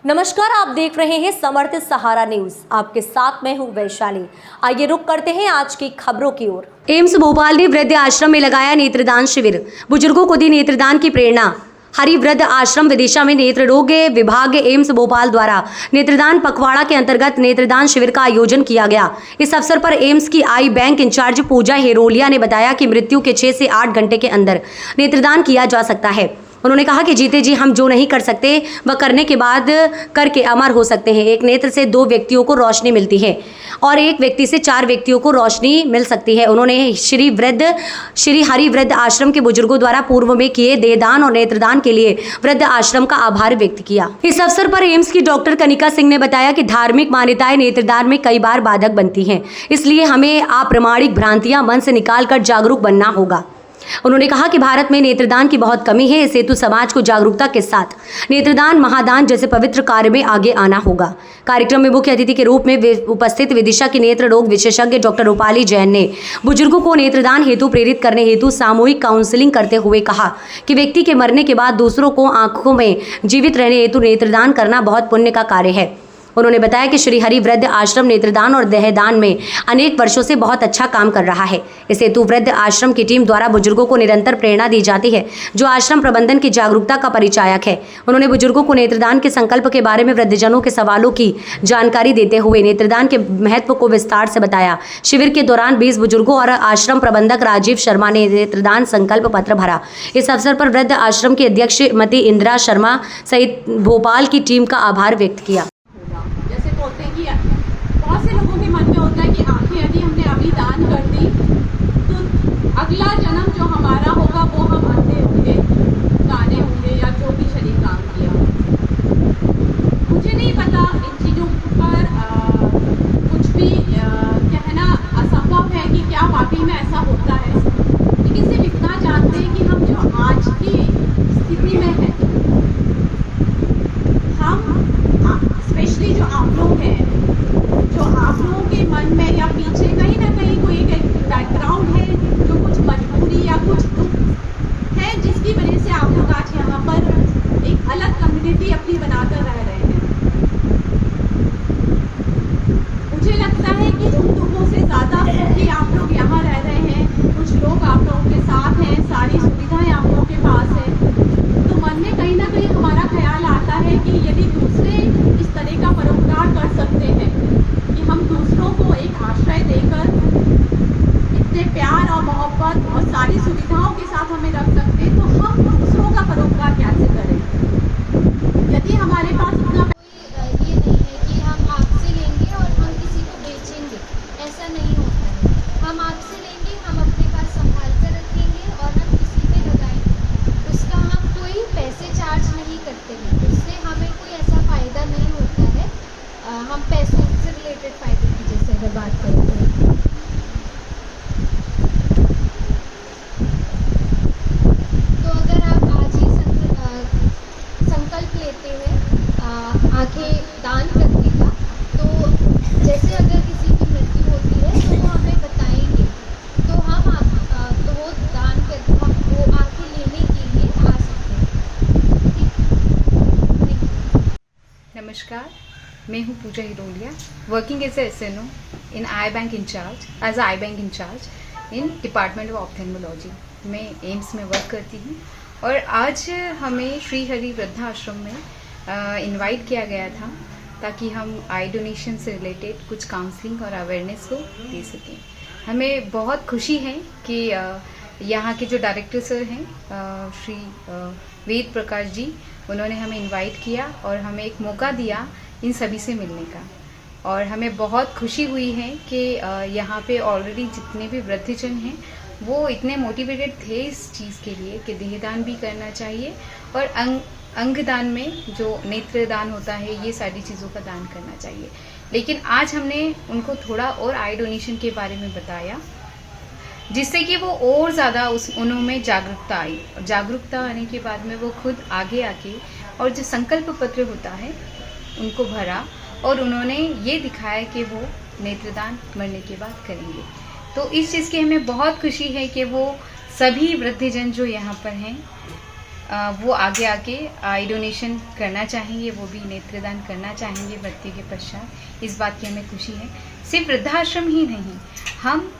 नमस्कार, आप देख रहे हैं समर्थ सहारा न्यूज। आपके साथ मैं हूं वैशाली। आइए रुक करते हैं आज की खबरों की ओर। एम्स भोपाल ने वृद्ध आश्रम में लगाया नेत्रदान शिविर, बुजुर्गों को दी नेत्रदान की प्रेरणा। हरि वृद्ध आश्रम विदिशा में नेत्र रोग विभाग एम्स भोपाल द्वारा नेत्रदान पखवाड़ा के अंतर्गत नेत्रदान शिविर का आयोजन किया गया। इस अवसर पर एम्स की आई बैंक इंचार्ज पूजा हेरोलिया ने बताया कि मृत्यु के 6 से 8 घंटे के अंदर नेत्रदान किया जा सकता है। उन्होंने कहा कि जीते जी हम जो नहीं कर सकते वह करने के बाद करके अमर हो सकते हैं। एक नेत्र से 2 व्यक्तियों को रोशनी मिलती है और एक व्यक्ति से 4 व्यक्तियों को रोशनी मिल सकती है। उन्होंने श्री हरि वृद्ध आश्रम के बुजुर्गों द्वारा पूर्व में किए देहदान और नेत्रदान के लिए वृद्ध आश्रम का आभार व्यक्त किया। इस अवसर पर एम्स की डॉक्टर कनिका सिंह ने बताया कि धार्मिक मान्यताएं नेत्रदान में कई बार बाधक बनती हैं, इसलिए हमें अप्रामाणिक भ्रांतियां मन से निकालकर जागरूक बनना होगा। उन्होंने कहा कि भारत में नेत्रदान की बहुत कमी है, इस हेतु समाज को जागरूकता के साथ नेत्रदान, महादान जैसे पवित्र कार्य में आगे आना होगा। कार्यक्रम में मुख्य अतिथि के रूप में उपस्थित विदिशा की नेत्र रोग विशेषज्ञ डॉक्टर रूपाली जैन ने बुजुर्गों को नेत्रदान हेतु प्रेरित करने हेतु सामूहिक काउंसलिंग करते हुए कहा कि व्यक्ति के मरने के बाद दूसरों को आंखों में जीवित रहने हेतु नेत्रदान करना बहुत पुण्य का कार्य है। उन्होंने बताया कि श्री हरि वृद्ध आश्रम नेत्रदान और देहदान में अनेक वर्षों से बहुत अच्छा काम कर रहा है। इस हेतु वृद्ध आश्रम की टीम द्वारा बुजुर्गों को निरंतर प्रेरणा दी जाती है, जो आश्रम प्रबंधन की जागरूकता का परिचायक है। उन्होंने बुजुर्गों को नेत्रदान के संकल्प के बारे में वृद्धजनों के सवालों की जानकारी देते हुए नेत्रदान के महत्व को विस्तार से बताया। शिविर के दौरान 20 बुजुर्गों और आश्रम प्रबंधक राजीव शर्मा ने नेत्रदान संकल्प पत्र भरा। इस अवसर पर वृद्ध आश्रम की अध्यक्ष श्रीमती इंदिरा शर्मा सहित भोपाल की टीम का आभार व्यक्त किया। बोलते हैं कि बहुत से लोगों के मन में होता है कि आंखें यदि हमने अभी दान कर दी तो अगला जन्म जो हमारा होगा वो हम अंधे होंगे, काने होंगे या जो भी शरीर काम किया। मुझे नहीं पता इन चीज़ों पर कुछ भी कहना असंभव है कि क्या वाकई में ऐसा होता है, लेकिन सिर्फ इतना जानते हैं कि हम जो आज की स्थिति में है, हम स्पेशली जो आप लोग हैं, जो आप लोगों के मन में या पीछे कहीं ना कहीं कोई एक बैकग्राउंड है, जो कुछ मजबूरी या कुछ दुख है जिसकी वजह से आप लोग आज यहाँ पर एक अलग कम्युनिटी अपनी बनाकर रह रहे हैं। मुझे लगता है कि उन दुखों से ज़्यादा सुखी आप लोग यहाँ रह रहे हैं। कुछ लोग आप लोगों के साथ हैं, सारी सुविधाएं आप लोगों के पास है, तो मन में कहीं ना कहीं हमारा ख्याल आता है कि यदि दूसरे इस तरह का परोपकार कर सकते हैं कि हम दूसरों को एक आश्रय देकर इतने प्यार और मोहब्बत और सारी सुविधाओं के साथ हमें रख सकते हैं, तो हम दूसरों का परोपकार कैसे करें। यदि हमारे पास इतना ये नहीं है कि हम आपसे लेंगे और हम किसी को बेचेंगे, ऐसा नहीं होता है। हम आपसे लेंगे, हम अपने पास संभाल कर रखेंगे और हम किसी पे लगाएंगे। उसका हम कोई पैसे चार्ज नहीं करते हैं, उससे हमें कोई ऐसा फ़ायदा नहीं होता है। हम पैसों से रिलेटेड फ़ायदे की जैसे अगर बात करें तो अगर आप आज ही संकल्प लेते हैं आंखें दान करने का, तो जैसे अगर किसी की मृत्यु होती है तो वो हमें बताएंगे, तो हम तो वो दान कर हम वो आंखें लेने के लिए आ सकते हैं। नमस्कार, मैं हूँ Puja Hirolia, working as SNO in eye bank in charge as eye bank in charge in department of ophthalmology. मैं एम्स में वर्क करती हूँ और आज हमें श्री हरि वृद्धाश्रम में इनवाइट किया गया था ताकि हम आई डोनेशन से रिलेटेड कुछ काउंसलिंग और अवेयरनेस को दे सकें। हमें बहुत खुशी है कि यहाँ के जो डायरेक्टर सर हैं श्री वेद प्रकाश जी, उन्होंने हमें इनवाइट किया और हमें एक मौका दिया इन सभी से मिलने का। और हमें बहुत खुशी हुई है कि यहाँ पे ऑलरेडी जितने भी वृद्धजन हैं वो इतने मोटिवेटेड थे इस चीज़ के लिए कि देहदान भी करना चाहिए और अंगदान में जो नेत्रदान होता है ये सारी चीज़ों का दान करना चाहिए। लेकिन आज हमने उनको थोड़ा और आई डोनेशन के बारे में बताया, जिससे कि वो और ज़्यादा उनमें जागरूकता आई। और जागरूकता आने के बाद में वो खुद आगे आके और जो संकल्प पत्र होता है उनको भरा और उन्होंने ये दिखाया कि वो नेत्रदान मरने के बाद करेंगे। तो इस चीज़ की हमें बहुत खुशी है कि वो सभी वृद्धजन जो यहाँ पर हैं वो आगे आके आई डोनेशन करना चाहेंगे, वो भी नेत्रदान करना चाहेंगे मृत्यु के पश्चात। इस बात की हमें खुशी है। सिर्फ वृद्धाश्रम ही नहीं, हम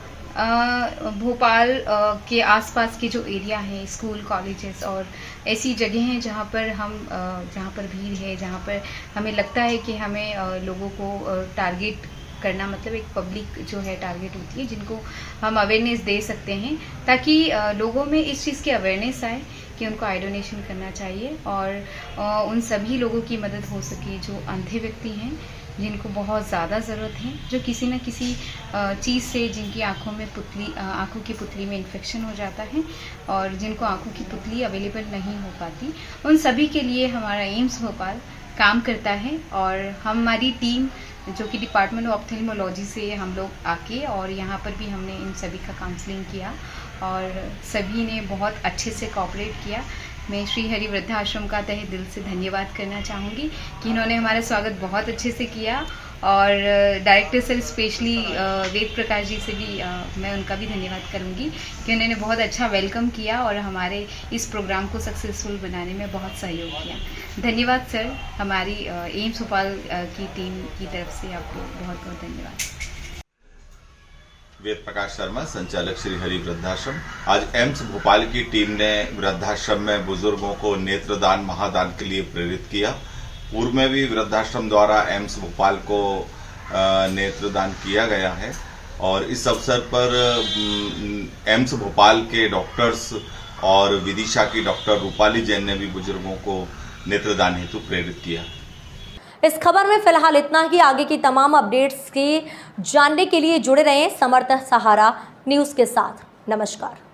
भोपाल के आसपास के जो एरिया है, स्कूल, कॉलेजेस और ऐसी जगह हैं जहाँ पर भीड़ है, जहाँ पर हमें लगता है कि हमें लोगों को टारगेट करना, मतलब एक पब्लिक जो है टारगेट होती है, जिनको हम अवेयरनेस दे सकते हैं, ताकि लोगों में इस चीज़ की अवेयरनेस आए कि उनको आई डोनेशन करना चाहिए और उन सभी लोगों की मदद हो सके जो अंधे व्यक्ति हैं, जिनको बहुत ज़्यादा ज़रूरत है, जो किसी न किसी चीज़ से, जिनकी आँखों की पुतली में इन्फेक्शन हो जाता है और जिनको आँखों की पुतली अवेलेबल नहीं हो पाती, उन सभी के लिए हमारा एम्स भोपाल काम करता है। और हमारी टीम जो कि डिपार्टमेंट ऑफ ऑप्थेल्मोलॉजी से हम लोग आके और यहाँ पर भी हमने इन सभी का काउंसलिंग किया और सभी ने बहुत अच्छे से कोऑपरेट किया। मैं श्री हरि वृद्धाश्रम का तहे दिल से धन्यवाद करना चाहूँगी कि इन्होंने हमारा स्वागत बहुत अच्छे से किया और director sir specially Ved Prakash ji से भी मैं उनका भी धन्यवाद करूँगी कि उन्होंने बहुत अच्छा वेलकम किया और हमारे इस प्रोग्राम को सक्सेसफुल बनाने में बहुत सहयोग किया। धन्यवाद सर, हमारी एम्स भोपाल की टीम की तरफ से आपको बहुत बहुत धन्यवाद। वेद प्रकाश शर्मा, संचालक श्री हरि वृद्धाश्रम। आज एम्स भोपाल की टीम ने वृद्धाश्रम में बुजुर्गों को नेत्रदान महादान के लिए प्रेरित किया। पूर्व में भी वृद्धाश्रम द्वारा एम्स भोपाल को नेत्रदान किया गया है और इस अवसर पर एम्स भोपाल के डॉक्टर्स और विदिशा की डॉक्टर रूपाली जैन ने भी बुजुर्गों को नेत्रदान हेतु प्रेरित किया। इस खबर में फिलहाल इतना ही। आगे की तमाम अपडेट्स के जानने के लिए जुड़े रहें समर्थ सहारा न्यूज़ के साथ। नमस्कार।